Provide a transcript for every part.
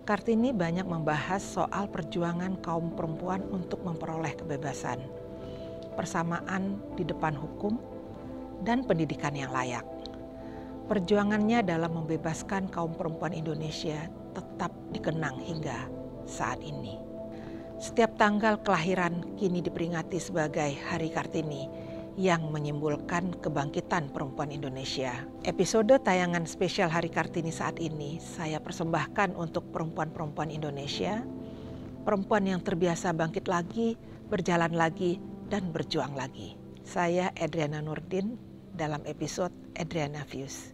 Kartini banyak membahas soal perjuangan kaum perempuan untuk memperoleh kebebasan, persamaan di depan hukum, dan pendidikan yang layak. Perjuangannya dalam membebaskan kaum perempuan Indonesia tetap dikenang hingga saat ini. Setiap tanggal kelahiran kini diperingati sebagai Hari Kartini yang menyimbolkan kebangkitan perempuan Indonesia. Episode tayangan spesial Hari Kartini saat ini saya persembahkan untuk perempuan-perempuan Indonesia, perempuan yang terbiasa bangkit lagi, berjalan lagi, dan berjuang lagi. Saya Edriana Nurdin dalam episode Edriana Views.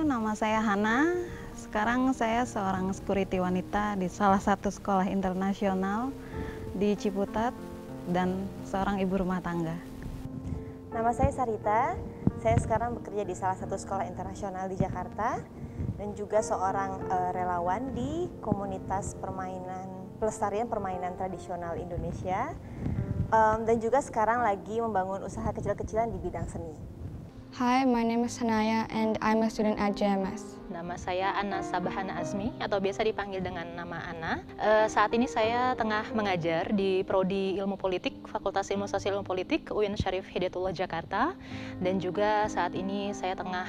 Nama saya Hana, sekarang saya seorang security wanita di salah satu sekolah internasional di Ciputat dan seorang ibu rumah tangga. Nama saya Sarita, saya sekarang bekerja di salah satu sekolah internasional di Jakarta dan juga seorang relawan di komunitas pelestarian permainan tradisional Indonesia dan juga sekarang lagi membangun usaha kecil-kecilan di bidang seni. Hi, my name is Hanaya and I'm a student at JMS. Nama saya Ana Sabahana Azmi atau biasa dipanggil dengan nama Ana. Saat ini saya tengah mengajar di Prodi Ilmu Politik, Fakultas Ilmu Sosial Ilmu Politik, UIN Syarif Hidayatullah Jakarta. Dan juga saat ini saya tengah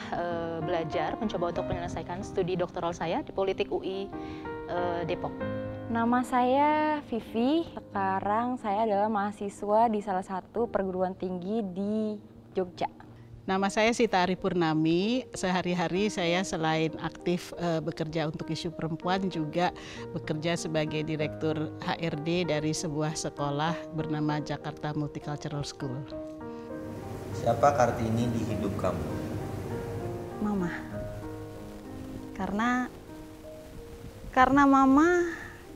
belajar, mencoba untuk menyelesaikan studi doktoral saya di Politik UI Depok. Nama saya Vivi, sekarang saya adalah mahasiswa di salah satu perguruan tinggi di Jogja. Nama saya Sita Ari Purnami, sehari-hari saya selain aktif bekerja untuk isu perempuan juga bekerja sebagai Direktur HRD dari sebuah sekolah bernama Jakarta Multicultural School. Siapa Kartini di hidup kamu? Mama. Karena mama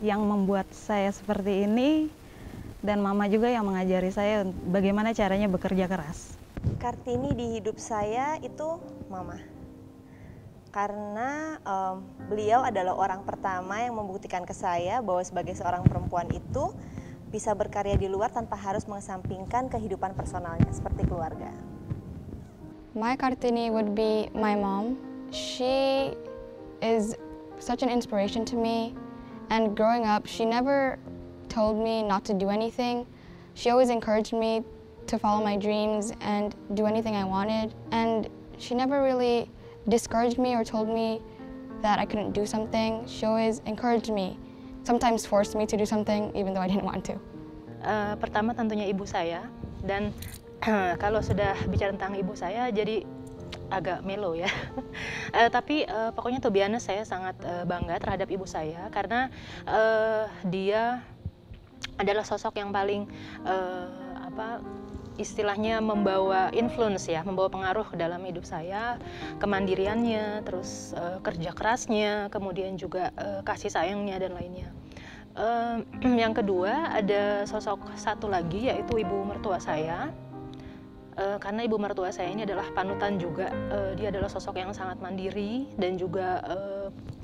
yang membuat saya seperti ini dan mama juga yang mengajari saya bagaimana caranya bekerja keras. Kartini di hidup saya itu mama, karena beliau adalah orang pertama yang membuktikan ke saya bahwa sebagai seorang perempuan itu bisa berkarya di luar tanpa harus mengesampingkan kehidupan personalnya seperti keluarga. My Kartini would be my mom. She is such an inspiration to me, and growing up she never told me not to do anything. She always encouraged me to follow my dreams and do anything I wanted, and she never really discouraged me or told me that I couldn't do something. She always encouraged me, sometimes forced me to do something even though I didn't want to. Pertama tentunya ibu saya, dan kalau sudah bicara tentang ibu saya jadi agak melo ya. Tapi pokoknya to be honest, saya sangat bangga terhadap ibu saya karena dia adalah sosok yang paling istilahnya membawa influence ya, membawa pengaruh dalam hidup saya, kemandiriannya, terus kerja kerasnya, kemudian juga kasih sayangnya dan lainnya. Yang kedua ada sosok satu lagi yaitu ibu mertua saya, karena ibu mertua saya ini adalah panutan juga. Dia adalah sosok yang sangat mandiri dan juga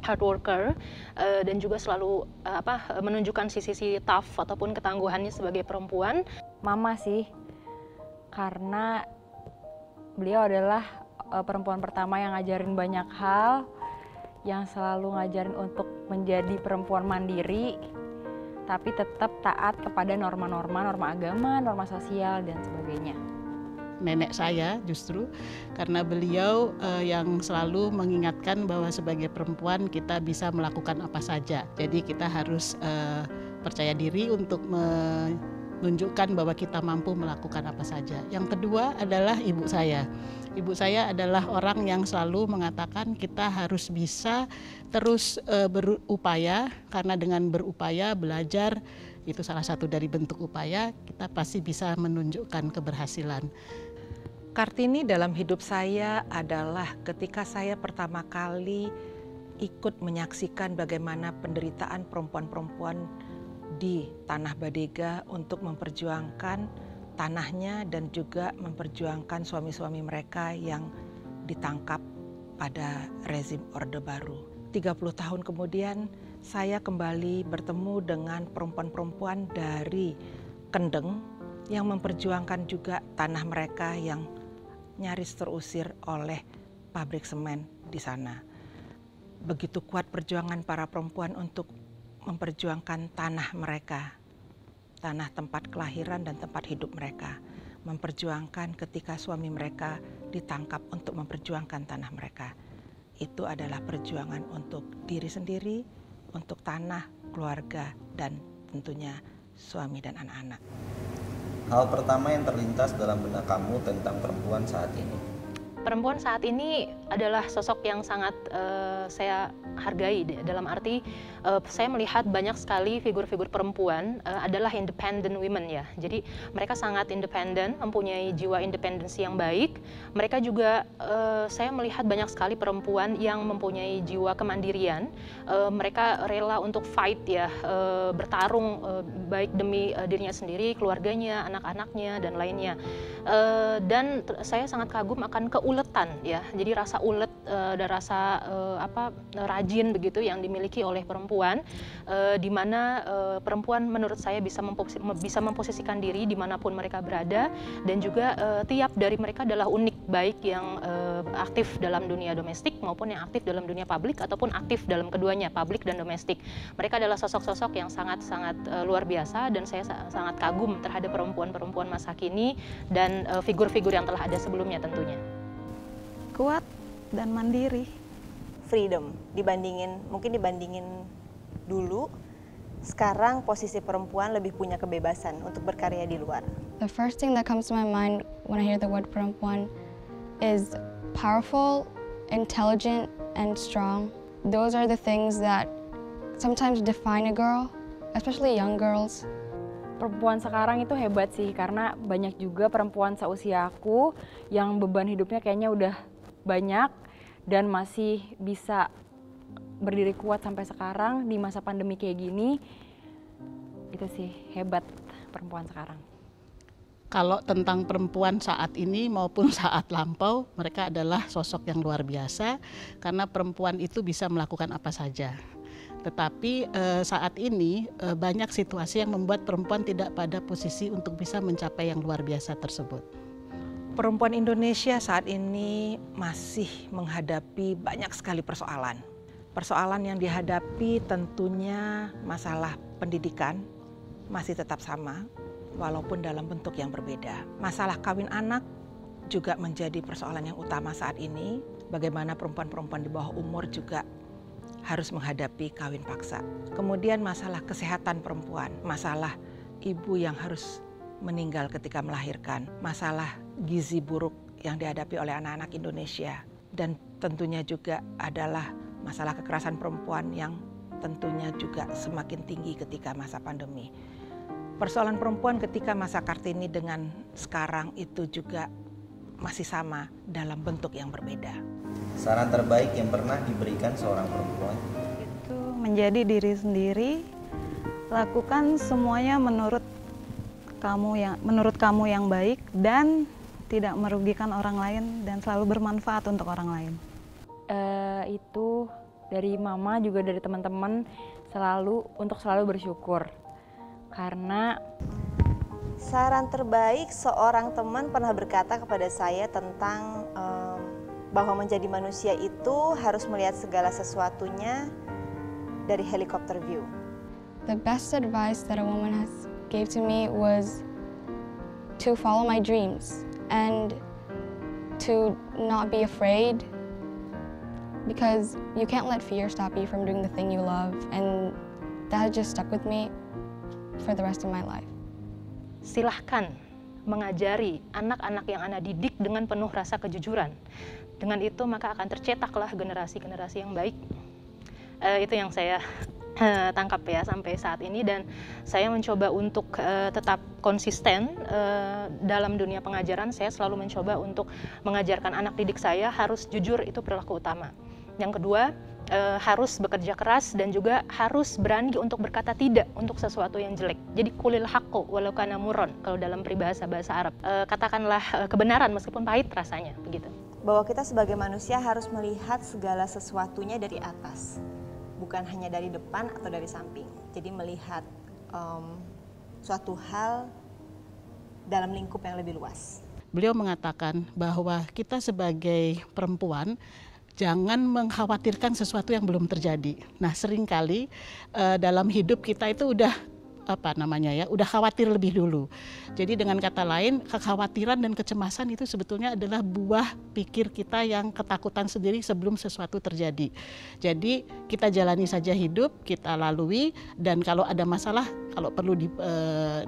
hard worker dan juga selalu menunjukkan sisi tough ataupun ketangguhannya sebagai perempuan. Mama sih, karena beliau adalah perempuan pertama yang ngajarin banyak hal, yang selalu ngajarin untuk menjadi perempuan mandiri, tapi tetap taat kepada norma-norma agama, norma sosial, dan sebagainya. Nenek saya justru, karena beliau yang selalu mengingatkan bahwa sebagai perempuan kita bisa melakukan apa saja. Jadi kita harus percaya diri untuk menunjukkan bahwa kita mampu melakukan apa saja. Yang kedua adalah ibu saya. Ibu saya adalah orang yang selalu mengatakan kita harus bisa terus berupaya, karena dengan berupaya, belajar, itu salah satu dari bentuk upaya, kita pasti bisa menunjukkan keberhasilan. Kartini dalam hidup saya adalah ketika saya pertama kali ikut menyaksikan bagaimana penderitaan perempuan-perempuan di Tanah Badega untuk memperjuangkan tanahnya dan juga memperjuangkan suami-suami mereka yang ditangkap pada rezim Orde Baru. 30 tahun kemudian saya kembali bertemu dengan perempuan-perempuan dari Kendeng yang memperjuangkan juga tanah mereka yang nyaris terusir oleh pabrik semen di sana. Begitu kuat perjuangan para perempuan untuk memperjuangkan tanah mereka, tanah tempat kelahiran dan tempat hidup mereka. Memperjuangkan ketika suami mereka ditangkap untuk memperjuangkan tanah mereka. Itu adalah perjuangan untuk diri sendiri, untuk tanah, keluarga, dan tentunya suami dan anak-anak. Hal pertama yang terlintas dalam benak kamu tentang perempuan saat ini? Perempuan saat ini adalah sosok yang sangat saya hargai, dalam arti saya melihat banyak sekali figur-figur perempuan adalah independent women ya. Jadi mereka sangat independen, mempunyai jiwa independensi yang baik. Mereka juga saya melihat banyak sekali perempuan yang mempunyai jiwa kemandirian. Mereka rela untuk fight ya, bertarung baik demi dirinya sendiri, keluarganya, anak-anaknya dan lainnya. Dan saya sangat kagum akan keuletan ya. Jadi rasa ulet dan rasa rajin begitu yang dimiliki oleh perempuan, di mana perempuan menurut saya bisa memposisikan diri dimanapun mereka berada, dan juga tiap dari mereka adalah unik, baik yang aktif dalam dunia domestik maupun yang aktif dalam dunia publik ataupun aktif dalam keduanya, publik dan domestik. Mereka adalah sosok-sosok yang sangat-sangat luar biasa, dan saya sangat kagum terhadap perempuan-perempuan masa kini dan figur-figur yang telah ada sebelumnya tentunya. Kuat dan mandiri. Freedom mungkin dibandingin dulu, sekarang posisi perempuan lebih punya kebebasan untuk berkarya di luar. The first thing that comes to my mind when I hear the word perempuan is powerful, intelligent, and strong. Those are the things that sometimes define a girl, especially young girls. Perempuan sekarang itu hebat sih, karena banyak juga perempuan seusia aku yang beban hidupnya kayaknya udah banyak dan masih bisa berdiri kuat sampai sekarang di masa pandemi kayak gini. Itu sih hebat perempuan sekarang. Kalau tentang perempuan saat ini maupun saat lampau, mereka adalah sosok yang luar biasa karena perempuan itu bisa melakukan apa saja. Tetapi saat ini banyak situasi yang membuat perempuan tidak pada posisi untuk bisa mencapai yang luar biasa tersebut. Perempuan Indonesia saat ini masih menghadapi banyak sekali persoalan. Persoalan yang dihadapi tentunya masalah pendidikan masih tetap sama, walaupun dalam bentuk yang berbeda. Masalah kawin anak juga menjadi persoalan yang utama saat ini. Bagaimana perempuan-perempuan di bawah umur juga harus menghadapi kawin paksa. Kemudian masalah kesehatan perempuan, masalah ibu yang harus meninggal ketika melahirkan, masalah gizi buruk yang dihadapi oleh anak-anak Indonesia, dan tentunya juga adalah masalah kekerasan perempuan yang tentunya juga semakin tinggi ketika masa pandemi. Persoalan perempuan ketika masa Kartini dengan sekarang itu juga masih sama dalam bentuk yang berbeda. Saran terbaik yang pernah diberikan seorang perempuan? Itu menjadi diri sendiri, lakukan semuanya menurut kamu yang baik dan tidak merugikan orang lain dan selalu bermanfaat untuk orang lain. Itu dari mama juga dari teman-teman selalu bersyukur. Karena saran terbaik, seorang teman pernah berkata kepada saya tentang bahwa menjadi manusia itu harus melihat segala sesuatunya dari helikopter view. The best advice that a woman gave to me was to follow my dreams and to not be afraid, because you can't let fear stop you from doing the thing you love, and that just stuck with me for the rest of my life. Silahkan mengajari anak-anak yang Anda didik dengan penuh rasa kejujuran. Dengan itu maka akan tercetaklah generasi-generasi yang baik. Itu yang saya tangkap ya sampai saat ini, dan saya mencoba untuk tetap konsisten dalam dunia pengajaran. Saya selalu mencoba untuk mengajarkan anak didik saya harus jujur, itu perilaku utama. Yang kedua, harus bekerja keras dan juga harus berani untuk berkata tidak untuk sesuatu yang jelek. Jadi kulil haqqo walau kana murron kalau dalam peribahasa bahasa Arab. Katakanlah kebenaran meskipun pahit rasanya, begitu. Bahwa kita sebagai manusia harus melihat segala sesuatunya dari atas, bukan hanya dari depan atau dari samping. Jadi melihat suatu hal dalam lingkup yang lebih luas. Beliau mengatakan bahwa kita sebagai perempuan jangan mengkhawatirkan sesuatu yang belum terjadi. Nah, seringkali dalam hidup kita itu udah udah khawatir lebih dulu. Jadi dengan kata lain, kekhawatiran dan kecemasan itu sebetulnya adalah buah pikir kita yang ketakutan sendiri sebelum sesuatu terjadi. Jadi kita jalani saja hidup, kita lalui, dan kalau ada masalah, kalau perlu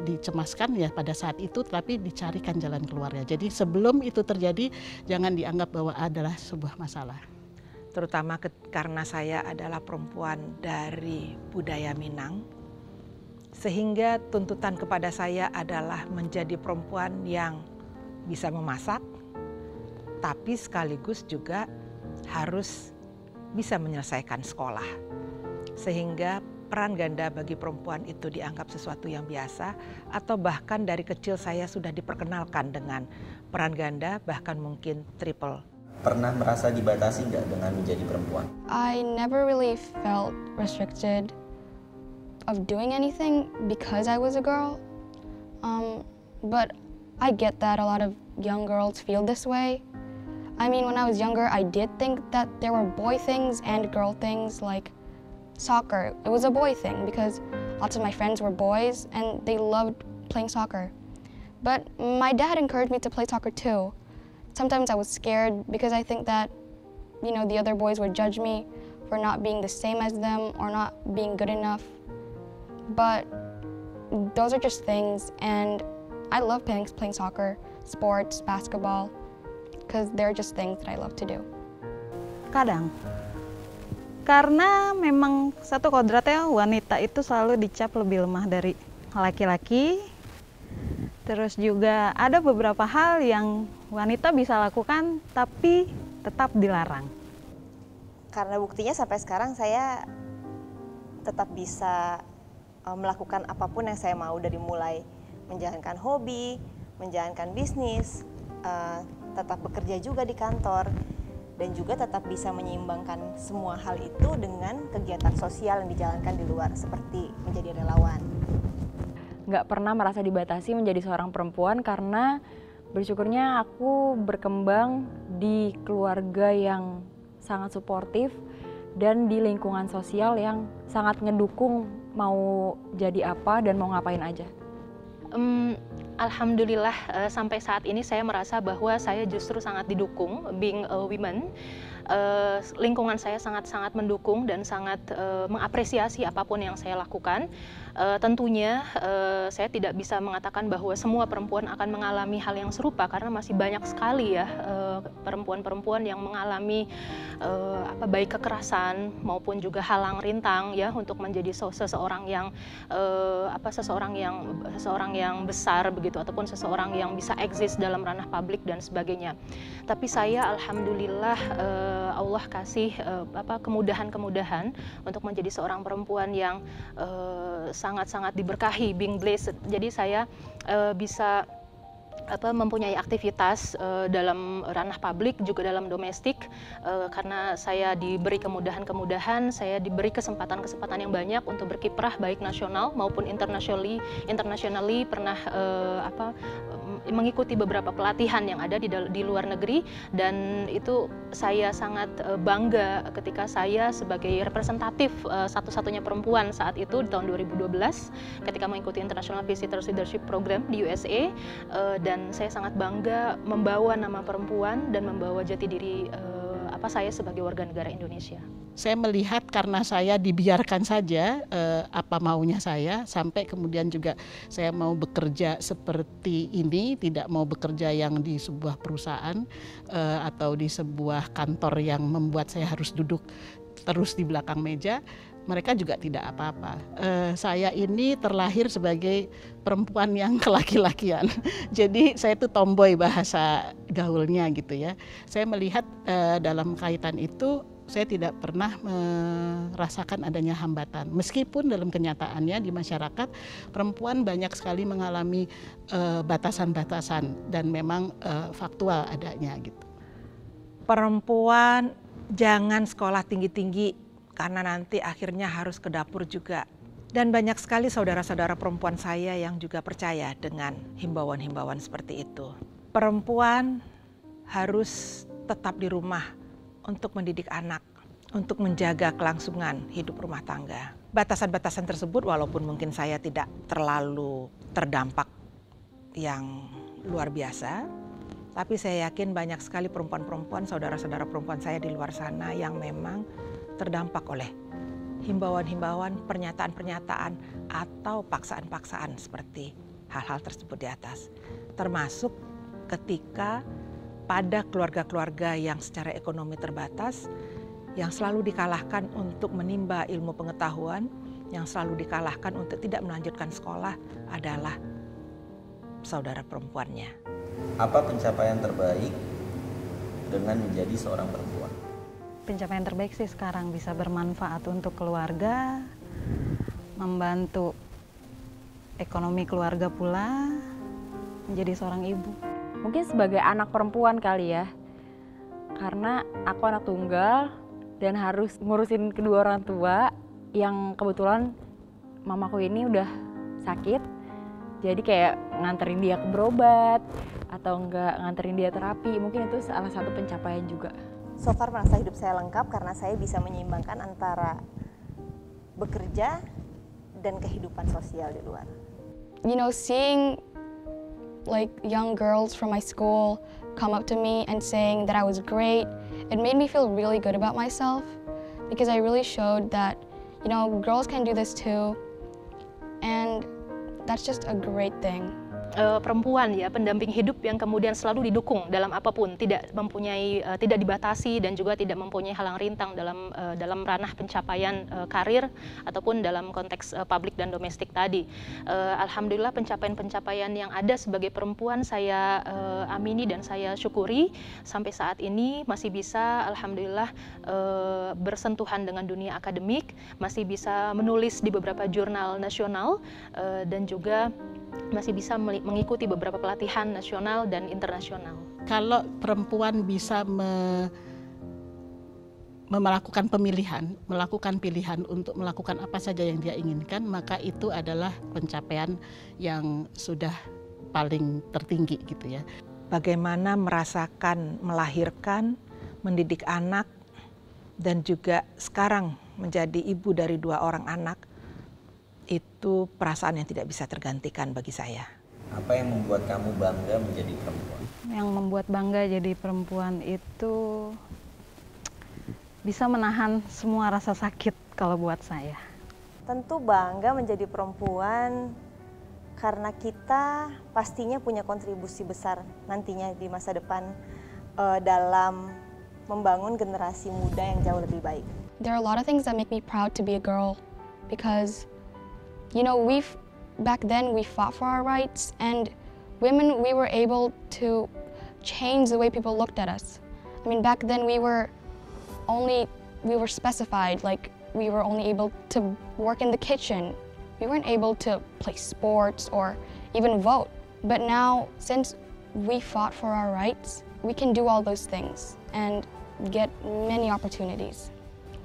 dicemaskan ya pada saat itu, tapi dicarikan jalan keluarnya. Jadi sebelum itu terjadi, jangan dianggap bahwa adalah sebuah masalah. Terutama karena saya adalah perempuan dari budaya Minang, sehingga tuntutan kepada saya adalah menjadi perempuan yang bisa memasak, tapi sekaligus juga harus bisa menyelesaikan sekolah. Sehingga peran ganda bagi perempuan itu dianggap sesuatu yang biasa, atau bahkan dari kecil saya sudah diperkenalkan dengan peran ganda, bahkan mungkin triple. Pernah merasa dibatasi nggak dengan menjadi perempuan? I never really felt restricted of doing anything because I was a girl, but I get that a lot of young girls feel this way. I mean, when I was younger, I did think that there were boy things and girl things, like soccer. It was a boy thing because lots of my friends were boys and they loved playing soccer. But my dad encouraged me to play soccer too. Sometimes I was scared because I think that, you know, the other boys would judge me for not being the same as them or not being good enough. But those are just things, and I love playing soccer, sports, basketball, because they're just things that I love to do. Kadang, karena memang satu kodratnya wanita itu selalu dicap lebih lemah dari laki-laki. Terus juga ada beberapa hal yang wanita bisa lakukan tapi tetap dilarang. Karena buktinya sampai sekarang saya tetap bisa melakukan apapun yang saya mau, dari mulai menjalankan hobi, menjalankan bisnis, tetap bekerja juga di kantor, dan juga tetap bisa menyeimbangkan semua hal itu dengan kegiatan sosial yang dijalankan di luar, seperti menjadi relawan. Nggak pernah merasa dibatasi menjadi seorang perempuan karena bersyukurnya aku berkembang di keluarga yang sangat suportif dan di lingkungan sosial yang sangat ngedukung mau jadi apa dan mau ngapain aja. Alhamdulillah sampai saat ini saya merasa bahwa saya justru sangat didukung, being a woman. Lingkungan saya sangat-sangat mendukung dan sangat mengapresiasi apapun yang saya lakukan. Tentunya saya tidak bisa mengatakan bahwa semua perempuan akan mengalami hal yang serupa karena masih banyak sekali ya perempuan-perempuan yang mengalami baik kekerasan maupun juga halang rintang ya untuk menjadi seseorang yang seseorang yang besar begitu, ataupun seseorang yang bisa eksis dalam ranah publik dan sebagainya. Tapi saya alhamdulillah Allah kasih kemudahan-kemudahan untuk menjadi seorang perempuan yang sangat-sangat diberkahi, being blessed. Jadi saya bisa mempunyai aktivitas dalam ranah publik juga dalam domestik karena saya diberi kemudahan-kemudahan, saya diberi kesempatan-kesempatan yang banyak untuk berkiprah baik nasional maupun internationally pernah mengikuti beberapa pelatihan yang ada di luar negeri, dan itu saya sangat bangga ketika saya sebagai representatif satu-satunya perempuan saat itu di tahun 2012 ketika mengikuti International Visitors Leadership Program di USA, dan saya sangat bangga membawa nama perempuan dan membawa jati diri saya sebagai warga negara Indonesia. Saya melihat karena saya dibiarkan saja apa maunya saya, sampai kemudian juga saya mau bekerja seperti ini, tidak mau bekerja yang di sebuah perusahaan atau di sebuah kantor yang membuat saya harus duduk terus di belakang meja. Mereka juga tidak apa-apa. Saya ini terlahir sebagai perempuan yang kelaki-lakian. Jadi saya itu tomboy bahasa gaulnya gitu ya. Saya melihat dalam kaitan itu saya tidak pernah merasakan adanya hambatan. Meskipun dalam kenyataannya di masyarakat perempuan banyak sekali mengalami batasan-batasan dan memang faktual adanya gitu. Perempuan jangan sekolah tinggi-tinggi karena nanti akhirnya harus ke dapur juga. Dan banyak sekali saudara-saudara perempuan saya yang juga percaya dengan himbauan-himbauan seperti itu. Perempuan harus tetap di rumah untuk mendidik anak, untuk menjaga kelangsungan hidup rumah tangga. Batasan-batasan tersebut walaupun mungkin saya tidak terlalu terdampak yang luar biasa, tapi saya yakin banyak sekali perempuan-perempuan, saudara-saudara perempuan saya di luar sana yang memang terdampak oleh himbauan-himbauan, pernyataan-pernyataan, atau paksaan-paksaan seperti hal-hal tersebut di atas. Termasuk ketika pada keluarga-keluarga yang secara ekonomi terbatas, yang selalu dikalahkan untuk menimba ilmu pengetahuan, yang selalu dikalahkan untuk tidak melanjutkan sekolah adalah saudara perempuannya. Apa pencapaian terbaik dengan menjadi seorang perempuan? Pencapaian terbaik sih sekarang bisa bermanfaat untuk keluarga, membantu ekonomi keluarga pula, menjadi seorang ibu. Mungkin sebagai anak perempuan kali ya, karena aku anak tunggal dan harus ngurusin kedua orang tua yang kebetulan mamaku ini udah sakit, jadi kayak nganterin dia ke berobat atau enggak nganterin dia terapi, mungkin itu salah satu pencapaian juga. So far merasa hidup saya lengkap karena saya bisa menyeimbangkan antara bekerja dan kehidupan sosial di luar. You know, seeing like young girls from my school come up to me and saying that I was great, it made me feel really good about myself because I really showed that, you know, girls can do this too, and that's just a great thing. Perempuan ya, pendamping hidup yang kemudian selalu didukung dalam apapun, tidak dibatasi dan juga tidak mempunyai halang rintang dalam ranah pencapaian karir ataupun dalam konteks publik dan domestik tadi. Alhamdulillah pencapaian-pencapaian yang ada sebagai perempuan saya amini dan saya syukuri sampai saat ini masih bisa alhamdulillah bersentuhan dengan dunia akademik, masih bisa menulis di beberapa jurnal nasional dan juga masih bisa mengikuti beberapa pelatihan nasional dan internasional. Kalau perempuan bisa melakukan pilihan untuk melakukan apa saja yang dia inginkan, maka itu adalah pencapaian yang sudah paling tertinggi gitu ya. Bagaimana merasakan melahirkan, mendidik anak, dan juga sekarang menjadi ibu dari 2 orang anak, itu perasaan yang tidak bisa tergantikan bagi saya. Apa yang membuat kamu bangga menjadi perempuan? Yang membuat bangga jadi perempuan itu bisa menahan semua rasa sakit kalau buat saya. Tentu bangga menjadi perempuan karena kita pastinya punya kontribusi besar nantinya di masa depan dalam membangun generasi muda yang jauh lebih baik. There are a lot of things that make me proud to be a girl because, you know, back then we fought for our rights, and women, we were able to change the way people looked at us. I mean, back then we were specified, like we were only able to work in the kitchen. We weren't able to play sports or even vote. But now, since we fought for our rights, we can do all those things and get many opportunities.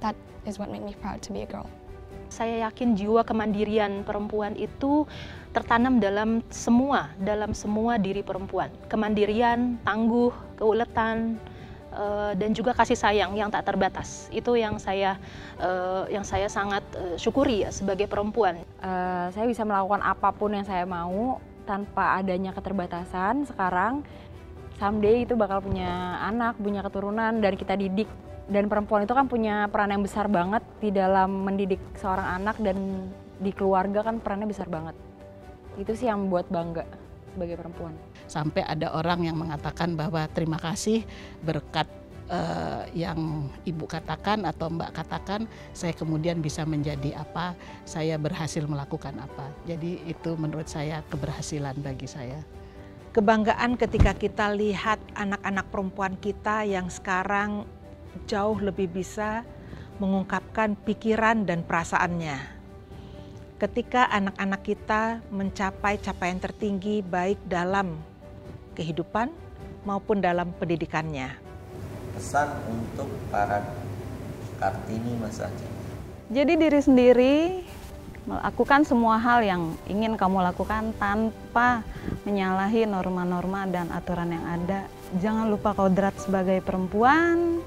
That is what made me proud to be a girl. Saya yakin jiwa kemandirian perempuan itu tertanam dalam semua diri perempuan. Kemandirian, tangguh, keuletan, dan juga kasih sayang yang tak terbatas. Itu yang saya sangat syukuri ya sebagai perempuan. Saya bisa melakukan apapun yang saya mau tanpa adanya keterbatasan. Sekarang someday itu bakal punya anak, punya keturunan, dan kita didik. Dan perempuan itu kan punya peran yang besar banget di dalam mendidik seorang anak, dan di keluarga kan perannya besar banget. Itu sih yang membuat bangga sebagai perempuan. Sampai ada orang yang mengatakan bahwa terima kasih berkat yang ibu katakan atau mbak katakan, saya kemudian bisa menjadi apa, saya berhasil melakukan apa. Jadi itu menurut saya keberhasilan bagi saya. Kebanggaan ketika kita lihat anak-anak perempuan kita yang sekarang jauh lebih bisa mengungkapkan pikiran dan perasaannya. Ketika anak-anak kita mencapai capaian tertinggi baik dalam kehidupan maupun dalam pendidikannya. Pesan untuk para Kartini masa kini. Jadi diri sendiri, melakukan semua hal yang ingin kamu lakukan tanpa menyalahi norma-norma dan aturan yang ada. Jangan lupa kodrat sebagai perempuan,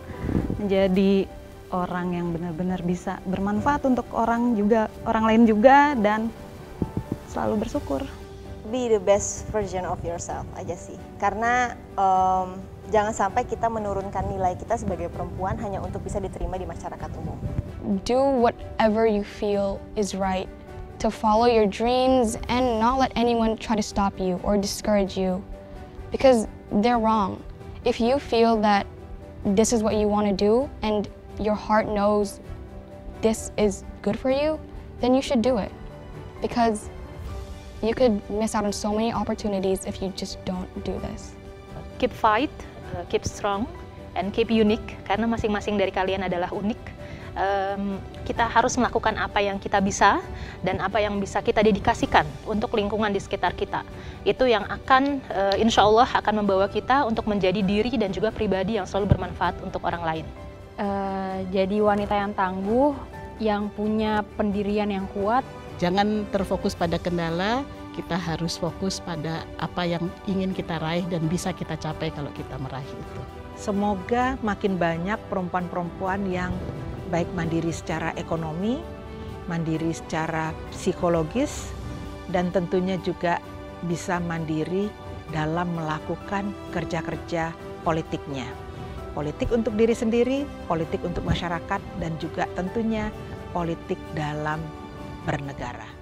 menjadi orang yang benar-benar bisa bermanfaat untuk orang lain juga, dan selalu bersyukur. Be the best version of yourself aja sih. Karena jangan sampai kita menurunkan nilai kita sebagai perempuan hanya untuk bisa diterima di masyarakat umum. Do whatever you feel is right, to follow your dreams and not let anyone try to stop you or discourage you, because they're wrong. If you feel that this is what you want to do and your heart knows this is good for you, then you should do it, because you could miss out on so many opportunities if you just don't do this. Keep fight, keep strong, and keep unique, karena masing-masing dari kalian adalah unik. Kita harus melakukan apa yang kita bisa dan apa yang bisa kita dedikasikan untuk lingkungan di sekitar kita. Itu yang akan insya Allah akan membawa kita untuk menjadi diri dan juga pribadi yang selalu bermanfaat untuk orang lain. Jadi wanita yang tangguh, yang punya pendirian yang kuat. Jangan terfokus pada kendala, kita harus fokus pada apa yang ingin kita raih dan bisa kita capai kalau kita meraih itu. Semoga makin banyak perempuan-perempuan yang baik mandiri secara ekonomi, mandiri secara psikologis, dan tentunya juga bisa mandiri dalam melakukan kerja-kerja politiknya. Politik untuk diri sendiri, politik untuk masyarakat, dan juga tentunya politik dalam bernegara.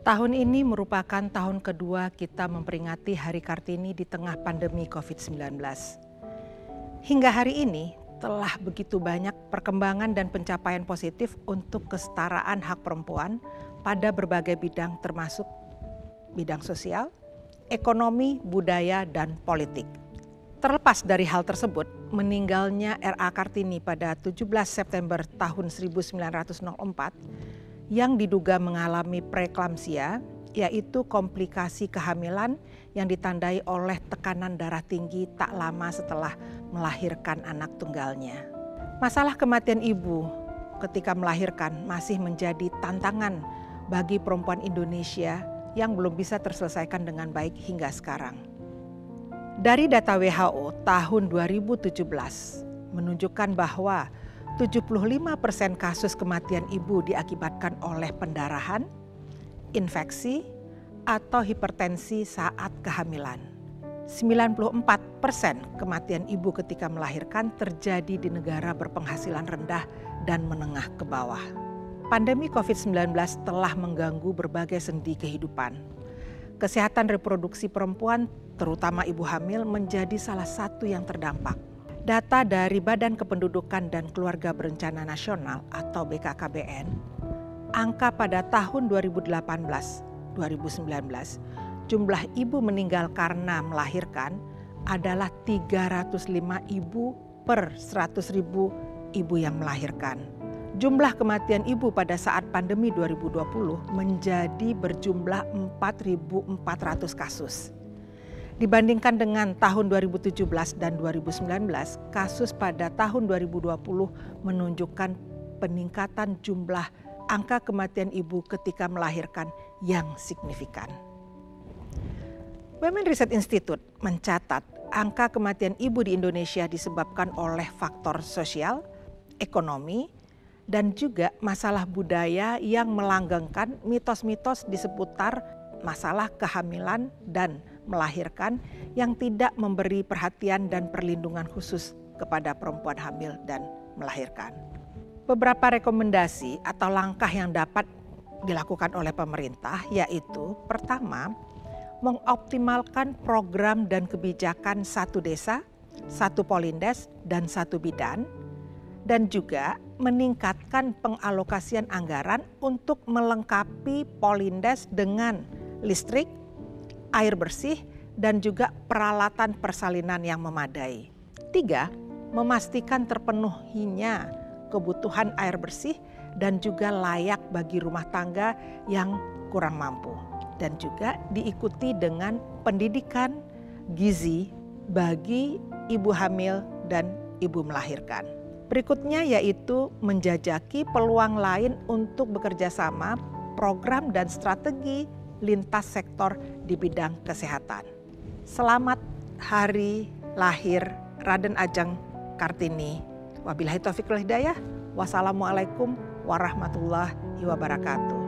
Tahun ini merupakan tahun kedua kita memperingati Hari Kartini di tengah pandemi COVID-19. Hingga hari ini telah begitu banyak perkembangan dan pencapaian positif untuk kesetaraan hak perempuan pada berbagai bidang termasuk bidang sosial, ekonomi, budaya, dan politik. Terlepas dari hal tersebut, meninggalnya R.A. Kartini pada 17 September tahun 1904 yang diduga mengalami preeklamsia, yaitu komplikasi kehamilan yang ditandai oleh tekanan darah tinggi tak lama setelah melahirkan anak tunggalnya. Masalah kematian ibu ketika melahirkan masih menjadi tantangan bagi perempuan Indonesia yang belum bisa terselesaikan dengan baik hingga sekarang. Dari data WHO tahun 2017 menunjukkan bahwa 75% kasus kematian ibu diakibatkan oleh pendarahan, infeksi, atau hipertensi saat kehamilan. 94% kematian ibu ketika melahirkan terjadi di negara berpenghasilan rendah dan menengah ke bawah. Pandemi COVID-19 telah mengganggu berbagai sendi kehidupan. Kesehatan reproduksi perempuan, terutama ibu hamil, menjadi salah satu yang terdampak. Data dari Badan Kependudukan dan Keluarga Berencana Nasional atau BKKBN, angka pada tahun 2018-2019, jumlah ibu meninggal karena melahirkan adalah 305 ibu per 100.000 ibu yang melahirkan. Jumlah kematian ibu pada saat pandemi 2020 menjadi berjumlah 4.400 kasus. Dibandingkan dengan tahun 2017 dan 2019, kasus pada tahun 2020 menunjukkan peningkatan jumlah angka kematian ibu ketika melahirkan yang signifikan. Women Research Institute mencatat angka kematian ibu di Indonesia disebabkan oleh faktor sosial, ekonomi, dan juga masalah budaya yang melanggengkan mitos-mitos di seputar masalah kehamilan dan melahirkan yang tidak memberi perhatian dan perlindungan khusus kepada perempuan hamil dan melahirkan. Beberapa rekomendasi atau langkah yang dapat dilakukan oleh pemerintah yaitu pertama, mengoptimalkan program dan kebijakan satu desa, satu polindes, dan satu bidan, dan juga meningkatkan pengalokasian anggaran untuk melengkapi polindes dengan listrik, air bersih, dan juga peralatan persalinan yang memadai. 3, memastikan terpenuhinya kebutuhan air bersih dan juga layak bagi rumah tangga yang kurang mampu. Dan juga diikuti dengan pendidikan gizi bagi ibu hamil dan ibu melahirkan. Berikutnya yaitu menjajaki peluang lain untuk bekerja sama program dan strategi lintas sektor di bidang kesehatan. Selamat hari lahir Raden Ajeng Kartini. Wabillahi taufiq wal hidayah. Wassalamualaikum warahmatullahi wabarakatuh.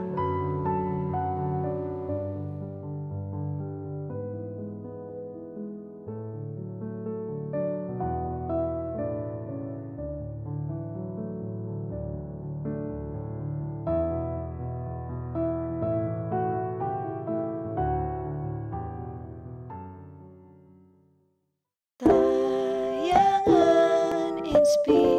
Tayangan Inspirasi